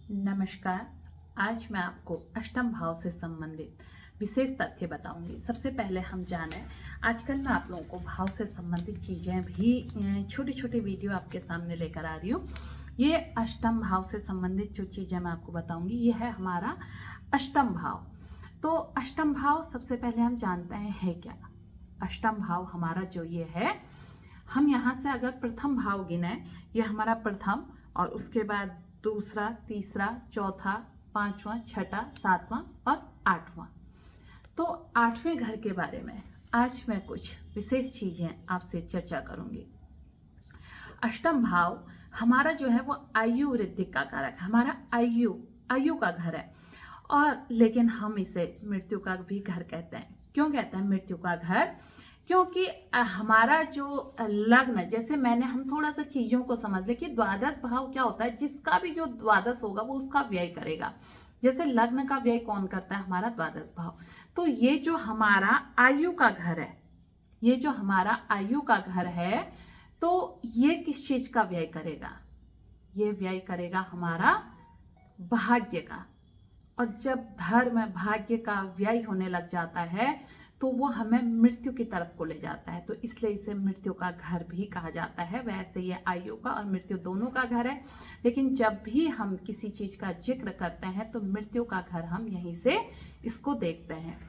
नमस्कार। आज मैं आपको अष्टम भाव से संबंधित विशेष तथ्य बताऊंगी। सबसे पहले हम जानें, आजकल मैं आप लोगों को भाव से संबंधित चीज़ें भी छोटी छोटी वीडियो आपके सामने लेकर आ रही हूँ। ये अष्टम भाव से संबंधित जो चीज़ें मैं आपको बताऊंगी, ये है हमारा अष्टम भाव। तो अष्टम भाव सबसे पहले हम जानते हैं है क्या। अष्टम भाव हमारा जो ये है, हम यहाँ से अगर प्रथम भाव गिने, ये हमारा प्रथम, और उसके बाद दूसरा, तीसरा, चौथा, पांचवा, छठा, सातवां और आठवां। तो आठवें घर के बारे में आज मैं कुछ विशेष चीजें आपसे चर्चा करूंगी। अष्टम भाव हमारा जो है वो आयु वृद्धि का कारक है, हमारा आयु का घर है। और लेकिन हम इसे मृत्यु का भी घर कहते हैं। क्यों कहते हैं मृत्यु का घर? क्योंकि हमारा जो लग्न, जैसे हम थोड़ा सा चीजों को समझ ले कि द्वादश भाव क्या होता है। जिसका भी जो द्वादश होगा वो उसका व्यय करेगा। जैसे लग्न का व्यय कौन करता है? हमारा द्वादश भाव। तो ये जो हमारा आयु का घर है, ये जो हमारा आयु का घर है, तो ये किस चीज का व्यय करेगा? ये व्यय करेगा हमारा भाग्य का। और जब धर्म भाग्य का व्यय होने लग जाता है तो वो हमें मृत्यु की तरफ को ले जाता है। तो इसलिए इसे मृत्यु का घर भी कहा जाता है। वैसे ये आयु का और मृत्यु दोनों का घर है, लेकिन जब भी हम किसी चीज का जिक्र करते हैं तो मृत्यु का घर हम यहीं से इसको देखते हैं।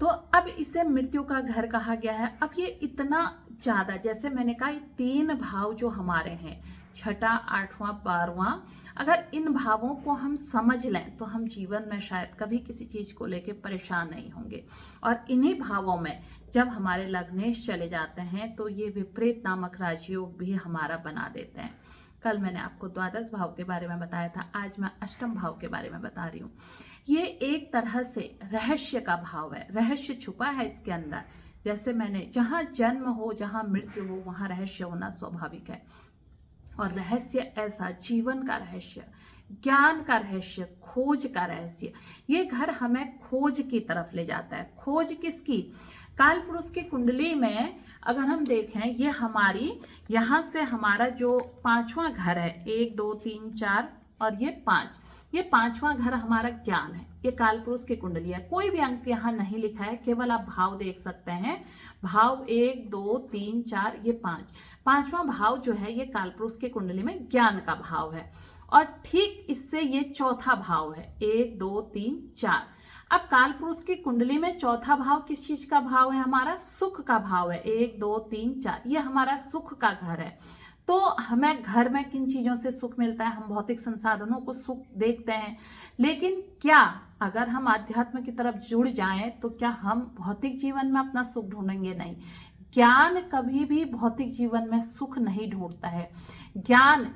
तो अब इसे मृत्यु का घर कहा गया है। अब ये इतना ज्यादा, जैसे मैंने कहा, ये तीन भाव जो हमारे हैं, छठा, आठवां, बारहवां, अगर इन भावों को हम समझ लें तो हम जीवन में शायद कभी किसी चीज को लेके परेशान नहीं होंगे। और इन्हीं भावों में जब हमारे लग्नेश चले जाते हैं तो ये विपरीत नामक राजयोग भी हमारा बना देते हैं। कल मैंने आपको द्वादश भाव के बारे में बताया था, आज मैं अष्टम भाव के बारे में बता रही हूँ। ये एक तरह से रहस्य का भाव है, रहस्य छुपा है इसके अंदर। जैसे जहाँ जन्म हो, जहाँ मृत्यु हो, वहाँ रहस्य होना स्वाभाविक है। और रहस्य ऐसा, जीवन का रहस्य, ज्ञान का रहस्य, खोज का रहस्य, ये घर हमें खोज की तरफ ले जाता है। खोज किसकी? काल पुरुष की कुंडली में अगर हम देखें, ये हमारी, यहाँ से हमारा जो पांचवा घर है, 1 2 3 4 और ये 5, ये पांचवा घर हमारा ज्ञान है। ये काल पुरुष की कुंडली है। कोई भी अंक यहाँ नहीं लिखा है, केवल आप भाव देख सकते हैं। भाव 1 2 3 4, ये 5, पांचवा भाव जो है ये काल पुरुष की कुंडली में ज्ञान का भाव है। और ठीक इससे ये चौथा भाव है, 1 2 3 4। अब काल पुरुष की कुंडली में चौथा भाव किस चीज का भाव है? हमारा सुख का भाव है, 1 2 3 4, ये हमारा सुख का घर है। तो हमें घर में किन चीजों से सुख मिलता है? हम भौतिक संसाधनों को सुख देखते हैं, लेकिन क्या अगर हम आध्यात्म की तरफ जुड़ जाएं तो क्या हम भौतिक जीवन में अपना सुख ढूंढेंगे? नहीं। ज्ञान कभी भी भौतिक जीवन में सुख नहीं ढूंढता है।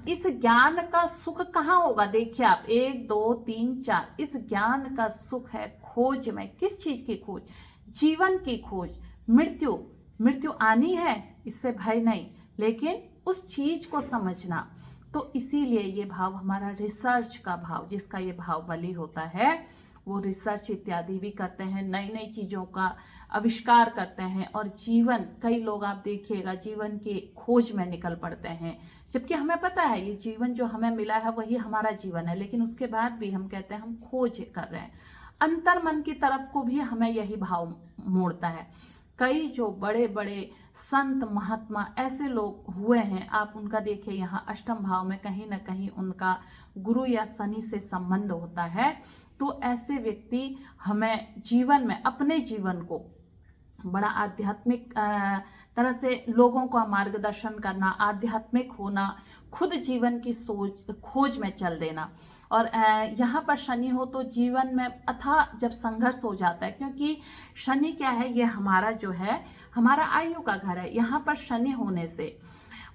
इस ज्ञान का सुख कहाँ होगा? देखिए आप, 1 2 3 4, इस ज्ञान का सुख है खोज में। किस चीज की खोज? जीवन की खोज। मृत्यु आनी है, इससे भय नहीं, लेकिन उस चीज को समझना। तो इसीलिए ये भाव हमारा रिसर्च का भाव, जिसका ये भाव बलि होता है, वो रिसर्च इत्यादि भी करते हैं, नई नई चीजों का आविष्कार करते हैं। और कई लोग आप देखिएगा जीवन की खोज में निकल पड़ते हैं, जबकि हमें पता है ये जीवन जो हमें मिला है वही हमारा जीवन है, लेकिन उसके बाद भी हम कहते हैं हम खोज कर रहे हैं। अंतर मन की तरफ को भी हमें यही भाव मोड़ता है। कई जो बड़े बड़े संत महात्मा ऐसे लोग हुए हैं, आप उनका देखिए, यहाँ अष्टम भाव में कहीं ना कहीं उनका गुरु या शनि से संबंध होता है। तो ऐसे व्यक्ति हमें जीवन में अपने जीवन को बड़ा आध्यात्मिक तरह से लोगों का मार्गदर्शन करना, आध्यात्मिक होना, खुद जीवन की खोज में चल देना। और यहाँ पर शनि हो तो जीवन में अथाह जब संघर्ष हो जाता है, क्योंकि शनि क्या है? ये हमारा जो है हमारा आयु का घर है। यहाँ पर शनि होने से,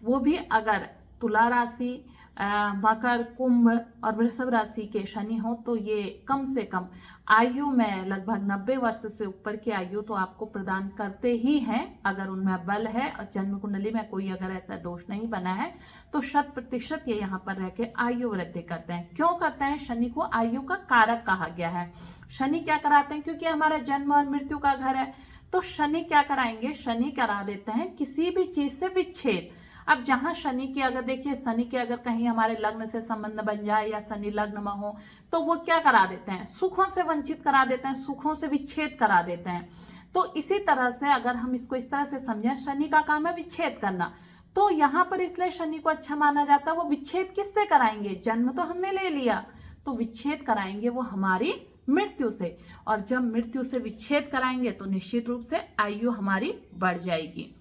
वो भी अगर तुला राशि, मकर, कुंभ और वृषभ राशि के शनि हो तो ये कम से कम आयु में लगभग 90 वर्ष से ऊपर की आयु तो आपको प्रदान करते ही हैं, अगर उनमें बल है और जन्म कुंडली में कोई अगर ऐसा दोष नहीं बना है तो 100% ये यहाँ पर रह के आयु वृद्धि करते हैं। क्यों करते हैं? शनि को आयु का कारक कहा गया है। शनि क्या कराते हैं? क्योंकि हमारा जन्म और मृत्यु का घर है, तो शनि क्या कराएंगे? शनि करा देते हैं किसी भी चीज से विच्छेद। अब जहां शनि की अगर देखिए, शनि के अगर कहीं हमारे लग्न से संबंध बन जाए या शनि लग्न में हो तो वो क्या करा देते हैं, सुखों से वंचित करा देते हैं, सुखों से विच्छेद करा देते हैं। तो इसी तरह से अगर हम इसको इस तरह से समझें, शनि का काम है विच्छेद करना, तो यहाँ पर इसलिए शनि को अच्छा माना जाता है। वो विच्छेद किससे कराएंगे, जन्म तो हमने ले लिया, तो विच्छेद कराएंगे वो हमारी मृत्यु से, और जब मृत्यु से विच्छेद कराएंगे तो निश्चित रूप से आयु हमारी बढ़ जाएगी।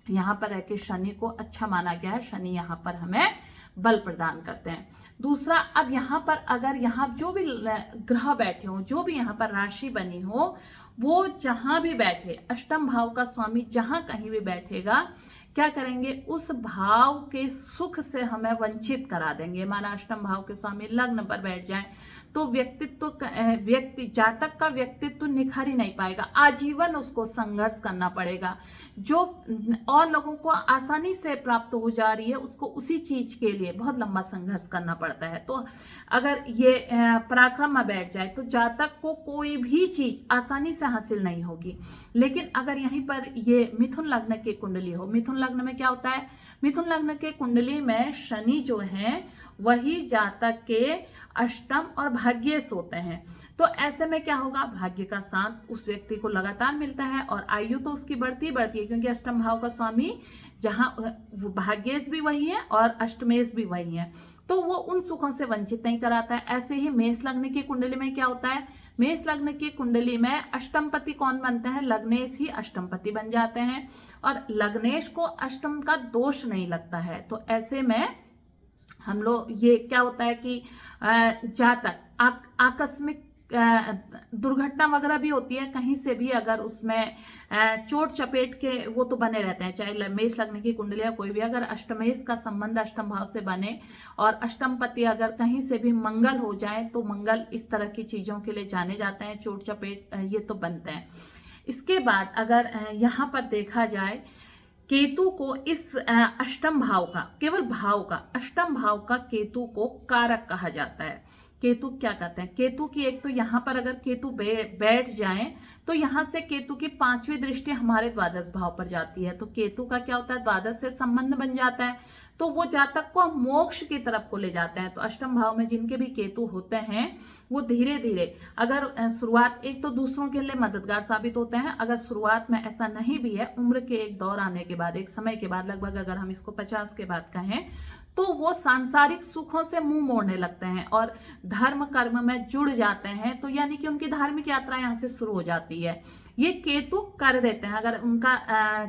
यहाँ पर है कि शनि को अच्छा माना गया है, शनि यहाँ पर हमें बल प्रदान करते हैं। दूसरा, अब यहाँ पर अगर यहाँ जो भी ग्रह बैठे हो, जो भी यहाँ पर राशि बनी हो, वो जहां भी बैठे, अष्टम भाव का स्वामी जहां कहीं भी बैठेगा, क्या करेंगे, उस भाव के सुख से हमें वंचित करा देंगे। माना अष्टम भाव के स्वामी लग्न पर बैठ जाएं तो जातक का व्यक्तित्व निखर ही नहीं पाएगा, आजीवन उसको संघर्ष करना पड़ेगा। जो और लोगों को आसानी से प्राप्त हो जा रही है, उसको उसी चीज के लिए बहुत लंबा संघर्ष करना पड़ता है। तो अगर ये पराक्रम में बैठ जाए तो जातक को कोई भी चीज आसानी से हासिल नहीं होगी। लेकिन अगर यहीं पर ये मिथुन लग्न की कुंडली हो, मिथुन लग्न में क्या होता है, मिथुन लग्न के कुंडली में शनि जो है वही जातक के अष्टम और भाग्येश होते हैं। तो ऐसे में क्या होगा, भाग्य का साथ उस व्यक्ति को लगातार मिलता है और आयु तो उसकी बढ़ती बढ़ती है, क्योंकि अष्टम भाव का स्वामी जहां भाग्येश भी वही है और अष्टमेश भी वही है, तो वो उन सुखों से वंचित नहीं कराता है। ऐसे ही मेष लग्न की कुंडली में क्या होता है, मेष लग्न की कुंडली में अष्टमपति कौन बनते हैं, लग्नेश ही अष्टमपति बन जाते हैं, और लग्नेश को अष्टम का दोष नहीं लगता है। तो ऐसे में हम लोग ये क्या होता है कि जातक आकस्मिक दुर्घटना वगैरह भी होती है, कहीं से भी अगर उसमें चोट चपेट के वो तो बने रहते हैं, चाहे मेष लग्न की कुंडली या कोई भी, अगर अष्टमेश का संबंध अष्टम भाव से बने और अष्टमपति अगर कहीं से भी मंगल हो जाए तो मंगल इस तरह की चीजों के लिए जाने जाते हैं, चोट चपेट ये तो बनते हैं। इसके बाद अगर यहाँ पर देखा जाए, केतु को इस अष्टम भाव का, केवल भाव का, अष्टम भाव का केतु को कारक कहा जाता है। केतु क्या कहते हैं, केतु की एक तो यहाँ पर अगर केतु बैठ जाएं तो यहाँ से केतु की 5वीं दृष्टि हमारे द्वादश भाव पर जाती है। तो केतु का क्या होता है, द्वादश से संबंध बन जाता है, तो वो जातक को मोक्ष की तरफ को ले जाते हैं। तो अष्टम भाव में जिनके भी केतु होते हैं वो धीरे धीरे, अगर शुरुआत, एक तो दूसरों के लिए मददगार साबित होते हैं, अगर शुरुआत में ऐसा नहीं भी है, उम्र के एक दौर आने के बाद, एक समय के बाद, लगभग अगर हम इसको 50 के बाद कहें, तो वो सांसारिक सुखों से मुंह मोड़ने लगते हैं और धर्म कर्म में जुड़ जाते हैं। तो यानी कि उनकी धार्मिक यात्रा यहाँ से शुरू हो जाती है। ये केतु कर देते हैं, अगर उनका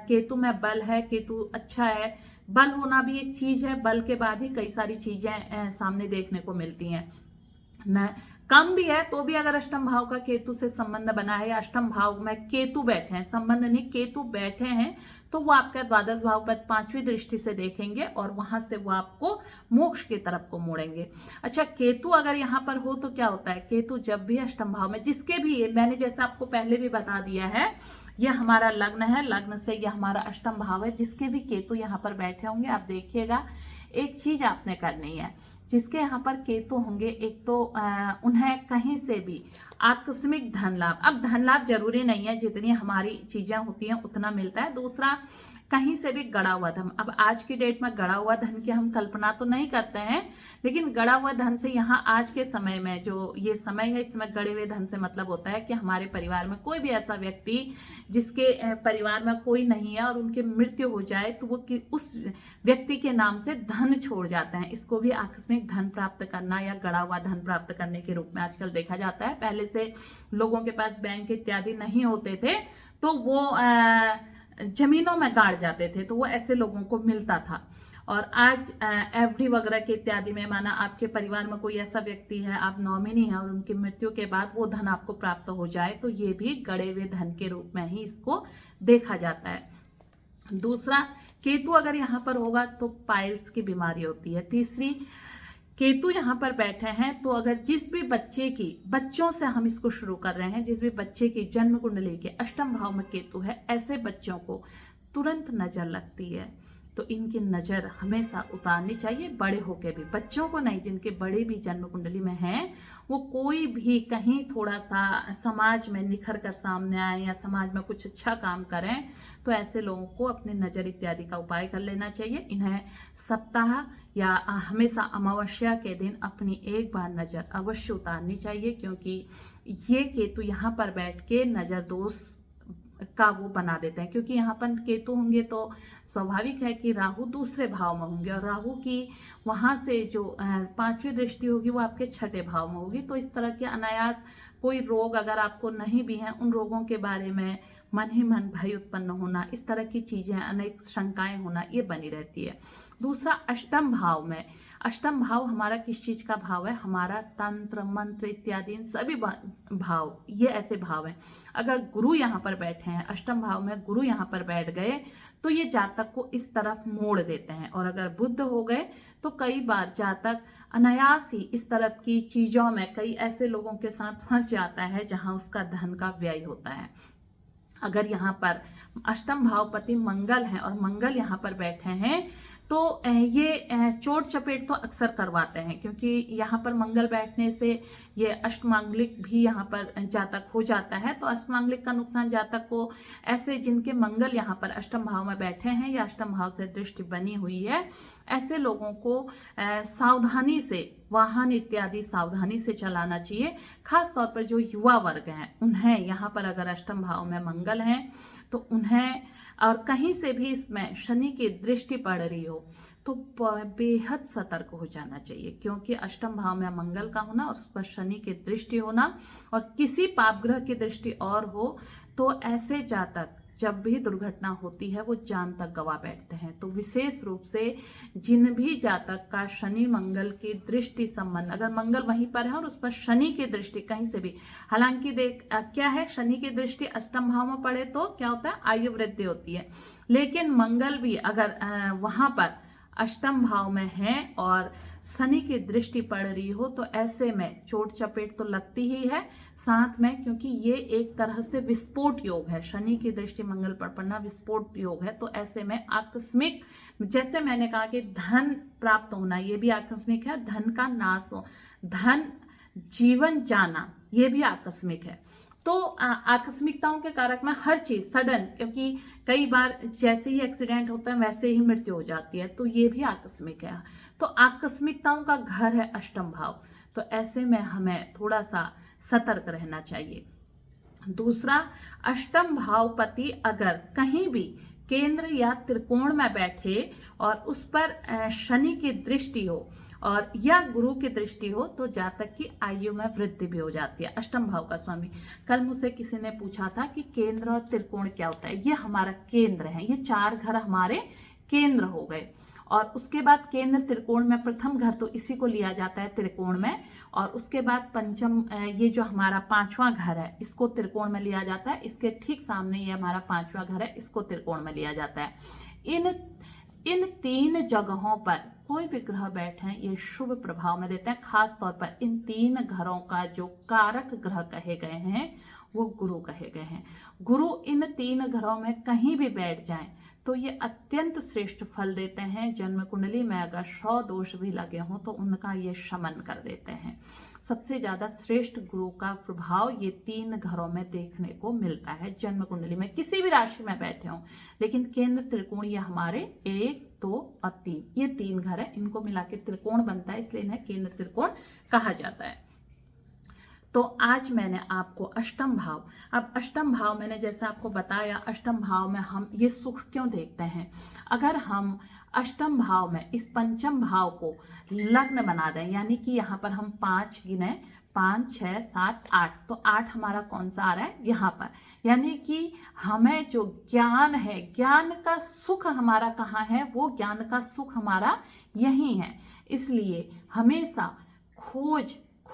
केतु में बल है, केतु अच्छा है, बल होना भी एक चीज है, बल के बाद ही कई सारी चीजें सामने देखने को मिलती हैं। न कम भी है तो भी अगर अष्टम भाव का केतु से संबंध बना है या अष्टम भाव में केतु बैठे हैं, संबंध नहीं, केतु बैठे हैं, तो वो आपका द्वादश भाव पर 5वीं दृष्टि से देखेंगे और वहां से वो आपको मोक्ष की तरफ को मोड़ेंगे। अच्छा, केतु अगर यहाँ पर हो तो क्या होता है, केतु जब भी अष्टम भाव में, जिसके भी, मैंने जैसे आपको पहले भी बता दिया है, यह हमारा लग्न है, लग्न से यह हमारा अष्टम भाव है, जिसके भी केतु यहाँ पर बैठे होंगे, आप देखिएगा एक चीज आपने करनी है, जिसके यहाँ पर केतु होंगे, एक तो उन्हें कहीं से भी आकस्मिक धन लाभ, अब धन लाभ जरूरी नहीं है, जितनी हमारी चीजें होती हैं उतना मिलता है। दूसरा, कहीं से भी गड़ा हुआ धन, अब आज की डेट में गड़ा हुआ धन की हम कल्पना तो नहीं करते हैं, लेकिन गड़ा हुआ धन से यहाँ आज के समय में जो ये समय है, इसमें गड़े हुए धन से मतलब होता है कि हमारे परिवार में कोई भी ऐसा व्यक्ति जिसके परिवार में कोई नहीं है और उनकी मृत्यु हो जाए तो वो उस व्यक्ति के नाम से धन छोड़ जाते हैं। इसको भी आकस्मिक धन प्राप्त करना या गड़ा हुआ धन प्राप्त करने के रूप में आजकल देखा जाता है। पहले से लोगों के पास बैंक इत्यादि नहीं होते थे तो वो जमीनों में गाड़ जाते थे, तो वो ऐसे लोगों को मिलता था। और आज एफडी वगैरह के इत्यादि में, माना आपके परिवार में कोई ऐसा व्यक्ति है, आप नॉमिनी है और उनकी मृत्यु के बाद वो धन आपको प्राप्त हो जाए, तो ये भी गड़े हुए धन के रूप में ही इसको देखा जाता है। दूसरा, केतु अगर यहाँ पर होगा तो पाइल्स की बीमारी होती है। तीसरी, केतु यहाँ पर बैठे हैं तो अगर जिस भी बच्चे की, बच्चों से हम इसको शुरू कर रहे हैं, जिस भी बच्चे की जन्म कुंडली के अष्टम भाव में केतु है, ऐसे बच्चों को तुरंत नजर लगती है, तो इनकी नज़र हमेशा उतारनी चाहिए, बड़े होके भी। बच्चों को नहीं, जिनके बड़े भी जन्म कुंडली में हैं, वो कोई भी कहीं थोड़ा सा समाज में निखर कर सामने आए या समाज में कुछ अच्छा काम करें, तो ऐसे लोगों को अपनी नज़र इत्यादि का उपाय कर लेना चाहिए। इन्हें सप्ताह या हमेशा अमावस्या के दिन अपनी एक बार नज़र अवश्य उतारनी चाहिए, क्योंकि ये केतु यहाँ पर बैठ के नज़र दोष का वो बना देते हैं। क्योंकि यहाँ पर केतु होंगे तो स्वाभाविक है कि राहु दूसरे भाव में होंगे, और राहु की वहाँ से जो पांचवी दृष्टि होगी वो आपके छठे भाव में होगी। तो इस तरह के अनायास कोई रोग अगर आपको नहीं भी हैं, उन रोगों के बारे में मन ही मन भय उत्पन्न होना, इस तरह की चीज़ें, अनेक शंकाएं होना, ये बनी रहती है। दूसरा, अष्टम भाव में, अष्टम भाव हमारा किस चीज़ का भाव है? हमारा तंत्र मंत्र इत्यादि इन सभी भाव, ये ऐसे भाव हैं। अगर गुरु यहाँ पर बैठे हैं, अष्टम भाव में गुरु यहाँ पर बैठ गए, तो ये जातक को इस तरफ मोड़ देते हैं। और अगर बुध हो गए तो कई बार जातक अनायास ही इस तरफ की चीज़ों में, कई ऐसे लोगों के साथ फंस जाता है जहाँ उसका धन का व्यय होता है। अगर यहाँ पर अष्टम भावपति मंगल हैं और मंगल यहाँ पर बैठे हैं, तो ये चोट चपेट तो अक्सर करवाते हैं, क्योंकि यहाँ पर मंगल बैठने से ये अष्टमांगलिक भी यहाँ पर जातक हो जाता है। तो अष्टमांगलिक का नुकसान जातक को, ऐसे जिनके मंगल यहाँ पर अष्टम भाव में बैठे हैं या अष्टम भाव से दृष्टि बनी हुई है, ऐसे लोगों को सावधानी से, वाहन इत्यादि सावधानी से चलाना चाहिए। खास तौर पर जो युवा वर्ग हैं, उन्हें यहाँ पर अगर अष्टम भाव में मंगल हैं तो उन्हें, और कहीं से भी इसमें शनि की दृष्टि पड़ रही हो, तो बेहद सतर्क हो जाना चाहिए। क्योंकि अष्टम भाव में मंगल का होना और उस पर शनि की दृष्टि होना और किसी पाप ग्रह की दृष्टि और हो, तो ऐसे जातक जब भी दुर्घटना होती है वो जान तक गवा बैठते हैं। तो विशेष रूप से जिन भी जातक का शनि मंगल की दृष्टि संबंध, अगर मंगल वहीं पर है और उस पर शनि की दृष्टि कहीं से भी, हालांकि क्या है, शनि की दृष्टि अष्टम भाव में पड़े तो क्या होता है, आयु वृद्धि होती है। लेकिन मंगल भी अगर वहां पर अष्टम भाव में है और शनि की दृष्टि पड़ रही हो, तो ऐसे में चोट चपेट तो लगती ही है साथ में, क्योंकि ये एक तरह से विस्फोट योग है। शनि की दृष्टि मंगल पर पड़ना विस्फोट योग है। तो ऐसे में आकस्मिक, जैसे मैंने कहा कि धन प्राप्त होना, ये भी आकस्मिक है। धन का नाश हो, धन जीवन जाना, ये भी आकस्मिक है। तो आकस्मिकताओं के कारक में हर चीज सडन, क्योंकि कई बार जैसे ही एक्सीडेंट होता है वैसे ही मृत्यु हो जाती है, तो ये भी आकस्मिक है। तो आकस्मिकताओं का घर है अष्टम भाव, तो ऐसे में हमें थोड़ा सा सतर्क रहना चाहिए। दूसरा, अष्टम भावपति अगर कहीं भी केंद्र या त्रिकोण में बैठे और उस पर शनि की दृष्टि हो और या गुरु की दृष्टि हो, तो जातक की आयु में वृद्धि भी हो जाती है। अष्टम भाव का स्वामी, कल मुझसे किसी ने पूछा था कि केंद्र और त्रिकोण क्या होता है। ये हमारा केंद्र है, ये चार घर हमारे केंद्र हो गए। और उसके बाद केंद्र त्रिकोण में, प्रथम घर तो इसी को लिया जाता है त्रिकोण में, और उसके बाद पंचम, ये जो हमारा पांचवा घर है इसको त्रिकोण में लिया जाता है। इसके ठीक सामने ये हमारा पांचवा घर है, इसको त्रिकोण में लिया जाता है। इन तीन जगहों पर कोई भी ग्रह बैठे हैं, ये शुभ प्रभाव में देते हैं। खास तौर पर इन तीन घरों का जो कारक ग्रह कहे गए हैं वो गुरु कहे गए हैं। गुरु इन तीन घरों में कहीं भी बैठ जाएं तो ये अत्यंत श्रेष्ठ फल देते हैं। जन्म कुंडली में अगर 100 दोष भी लगे हों तो उनका ये शमन कर देते हैं। सबसे ज्यादा श्रेष्ठ गुरु का प्रभाव ये तीन घरों में देखने को मिलता है। जन्म कुंडली में किसी भी राशि में बैठे हों, लेकिन केंद्र त्रिकोण ये हमारे 1, 2 और 3, ये तीन घर है, इनको मिला के त्रिकोण बनता है, इसलिए इन्हें केंद्र त्रिकोण कहा जाता है। तो आज मैंने आपको अष्टम भाव, अब अष्टम भाव मैंने जैसे आपको बताया, अष्टम भाव में हम ये सुख क्यों देखते हैं। अगर हम अष्टम भाव में इस पंचम भाव को लग्न बना दें, यानी कि यहाँ पर हम 5 गिने, 5, 6, 7, 8, तो 8 हमारा कौन सा आ रहा है यहाँ पर, यानी कि हमें जो ज्ञान है, ज्ञान का सुख हमारा कहाँ है, वो ज्ञान का सुख हमारा यही है। इसलिए हमेशा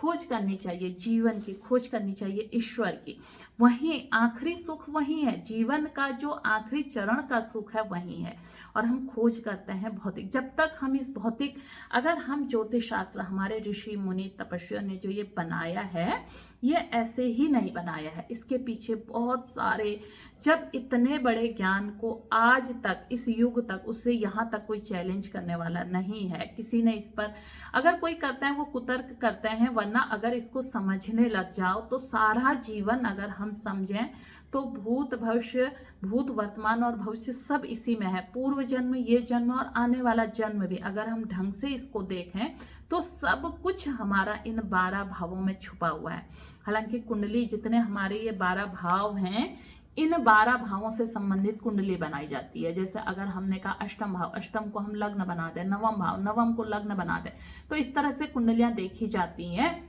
खोज करनी चाहिए, जीवन की खोज करनी चाहिए, ईश्वर की। वही आखिरी सुख वही है, जीवन का जो आखिरी चरण का सुख है वही है। और हम खोज करते हैं भौतिक। जब तक हम इस भौतिक, अगर हम ज्योतिष शास्त्र, हमारे ऋषि मुनि तपस्वियों ने जो ये बनाया है, ये ऐसे ही नहीं बनाया है, इसके पीछे बहुत सारे, जब इतने बड़े ज्ञान को आज तक, इस युग तक, उससे यहाँ तक कोई चैलेंज करने वाला नहीं है। किसी ने इस पर, अगर कोई करता है वो कुतर्क करते हैं, वरना अगर इसको समझने लग जाओ तो सारा जीवन अगर हम समझें तो भूत भविष्य, भूत वर्तमान और भविष्य सब इसी में है। पूर्व जन्म, ये जन्म और आने वाला जन्म भी अगर हम ढंग से इसको देखें तो सब कुछ हमारा इन 12 भावों में छुपा हुआ है। हालांकि कुंडली, जितने हमारे ये 12 भाव हैं, इन 12 भावों से संबंधित कुंडली बनाई जाती है। जैसे अगर हमने कहा अष्टम भाव, अष्टम को हम लग्न बना दें, नवम भाव, नवम को लग्न बना दें, तो इस तरह से कुंडलियां देखी जाती हैं।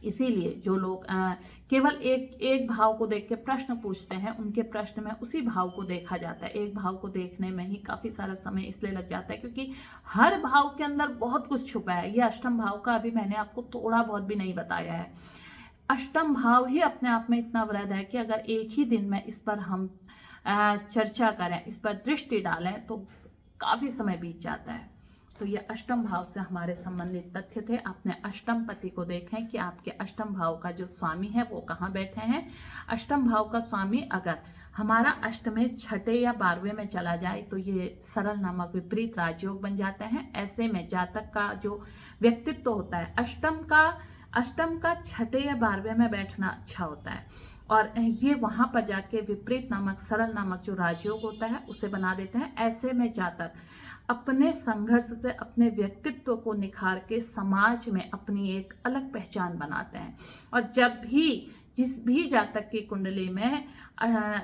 इसीलिए जो लोग केवल एक भाव को देख के प्रश्न पूछते हैं, उनके प्रश्न में उसी भाव को देखा जाता है। एक भाव को देखने में ही काफी सारा समय इसलिए लग जाता है क्योंकि हर भाव के अंदर बहुत कुछ छुपा है। ये अष्टम भाव का अभी मैंने आपको थोड़ा बहुत भी नहीं बताया है। अष्टम भाव ही अपने आप में इतना वृहद है कि अगर एक ही दिन में इस पर हम चर्चा करें, इस पर दृष्टि डालें, तो काफी समय बीत जाता है। तो ये अष्टम भाव से हमारे संबंधित तथ्य थे। अपने अष्टम पति को देखें कि आपके अष्टम भाव का जो स्वामी है वो कहाँ बैठे हैं। अष्टम भाव का स्वामी अगर हमारा अष्टमेश छठे या 12वें में चला जाए तो ये सरल नामक विपरीत राजयोग बन जाता है। ऐसे में जातक का जो व्यक्तित्व होता है, अष्टम का छठे या 12वें में बैठना अच्छा होता है। और ये वहां पर जाके विपरीत नामक, सरल नामक जो राजयोग होता है उसे बना देते हैं। ऐसे में जातक अपने संघर्ष से अपने व्यक्तित्व को निखार के समाज में अपनी एक अलग पहचान बनाते हैं। और जब भी जिस भी जातक की कुंडली में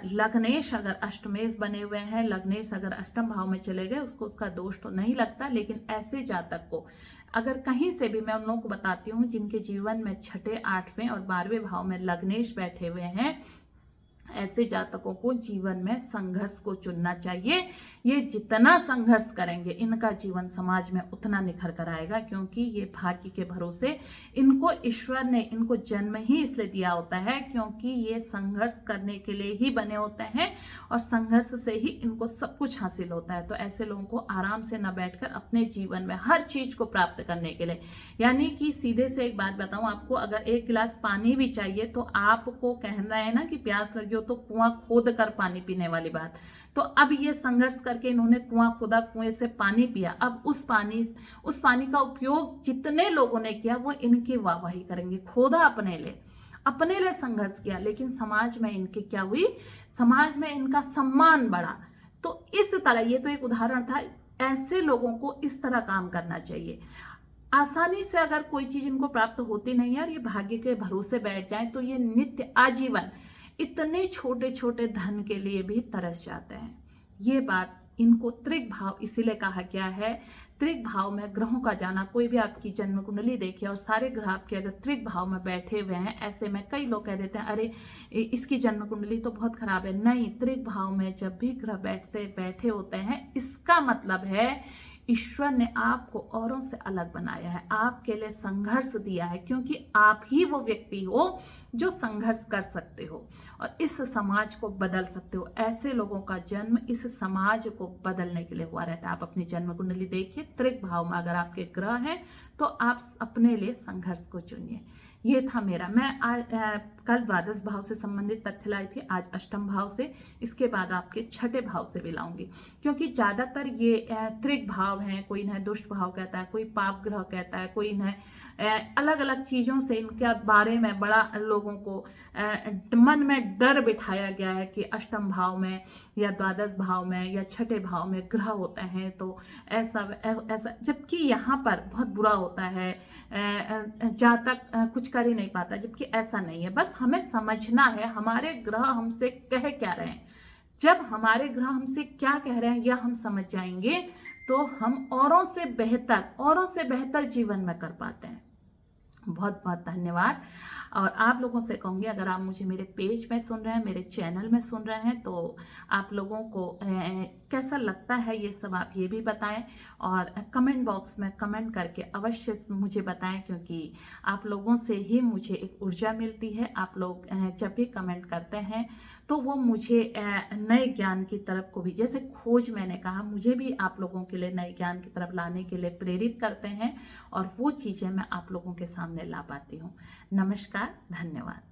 लग्नेश अगर अष्टमेश बने हुए हैं, लग्नेश अगर अष्टम भाव में चले गए, उसको उसका दोष तो नहीं लगता। लेकिन ऐसे जातक को अगर कहीं से भी, मैं उन लोगों को बताती हूँ जिनके जीवन में छठे, 8वें और 12वें भाव में लग्नेश बैठे हुए हैं, ऐसे जातकों को जीवन में संघर्ष को चुनना चाहिए। ये जितना संघर्ष करेंगे, इनका जीवन समाज में उतना निखर कर आएगा, क्योंकि ये भाग्य के भरोसे, इनको ईश्वर ने, इनको जन्म ही इसलिए दिया होता है क्योंकि ये संघर्ष करने के लिए ही बने होते हैं और संघर्ष से ही इनको सब कुछ हासिल होता है। तो ऐसे लोगों को आराम से न बैठकर अपने जीवन में हर चीज को प्राप्त करने के लिए, यानी कि सीधे से एक बात बताऊं आपको, अगर 1 गिलास पानी भी चाहिए तो आपको कहना है ना कि प्यास लगी हो तो कुआं खोद कर पानी पीने वाली बात। तो अब ये संघर्ष करके इन्होंने कुआं खोदा, कुएं से पानी पिया। अब उस पानी का उपयोग जितने लोगों ने किया वो इनकी वाहवाही करेंगे। खोदा अपने लिए संघर्ष किया, लेकिन समाज में इनकी क्या हुई, समाज में इनका सम्मान बढ़ा। तो इस तरह, ये तो एक उदाहरण था, ऐसे लोगों को इस तरह काम करना चाहिए। आसानी से अगर कोई चीज इनको प्राप्त होती नहीं है और ये भाग्य के भरोसे बैठ जाए तो ये नित्य आजीवन इतने छोटे छोटे धन के लिए भी तरस जाते हैं। ये बात, इनको त्रिक भाव इसीलिए कहा गया है। त्रिक भाव में ग्रहों का जाना, कोई भी आपकी जन्म कुंडली देखिए और सारे ग्रह आपके अगर त्रिक भाव में बैठे हुए हैं, ऐसे में कई लोग कह देते हैं अरे इसकी जन्म कुंडली तो बहुत खराब है। नहीं, त्रिक भाव में जब भी ग्रह बैठे होते हैं, इसका मतलब है ईश्वर ने आपको औरों से अलग बनाया है, आपके लिए संघर्ष दिया है, क्योंकि आप ही वो व्यक्ति हो जो संघर्ष कर सकते हो और इस समाज को बदल सकते हो। ऐसे लोगों का जन्म इस समाज को बदलने के लिए हुआ रहता है। आप अपनी जन्म कुंडली देखिए, त्रिक भाव में अगर आपके ग्रह हैं तो आप अपने लिए संघर्ष को चुनिए। ये था मेरा, मैं कल 12 भाव से संबंधित तथ्य लाई थी, आज अष्टम भाव से, इसके बाद आपके छठे भाव से भी लाऊंगी, क्योंकि ज्यादातर ये त्रिक भाव हैं। कोई इन्हें दुष्ट भाव कहता है, कोई पाप ग्रह कहता है, कोई इन्हें अलग अलग चीजों से इनके बारे में बड़ा लोगों को मन में डर बिठाया गया है कि अष्टम भाव में या 12 भाव में या छठे भाव में ग्रह होते हैं तो ऐसा, जबकि यहाँ पर बहुत बुरा होता है, जातक कुछ कर ही नहीं पाता, जबकि ऐसा नहीं है। बस हमें समझना है हमारे ग्रह हमसे कह क्या रहे हैं। जब हमारे ग्रह हमसे क्या कह रहे हैं या हम समझ जाएंगे तो हम औरों से बेहतर जीवन में कर पाते हैं। बहुत बहुत धन्यवाद। और आप लोगों से कहूँगी, अगर आप मुझे मेरे पेज में सुन रहे हैं, मेरे चैनल में सुन रहे हैं, तो आप लोगों को कैसा लगता है ये सब आप ये भी बताएं और कमेंट बॉक्स में कमेंट करके अवश्य मुझे बताएं, क्योंकि आप लोगों से ही मुझे एक ऊर्जा मिलती है। आप लोग जब भी कमेंट करते हैं तो वो मुझे नए ज्ञान की तरफ को भी, जैसे खोज मैंने कहा, मुझे भी आप लोगों के लिए नए ज्ञान की तरफ लाने के लिए प्रेरित करते हैं और वो चीज़ें मैं आप लोगों के सामने ला पाती हूँ। नमस्कार, धन्यवाद।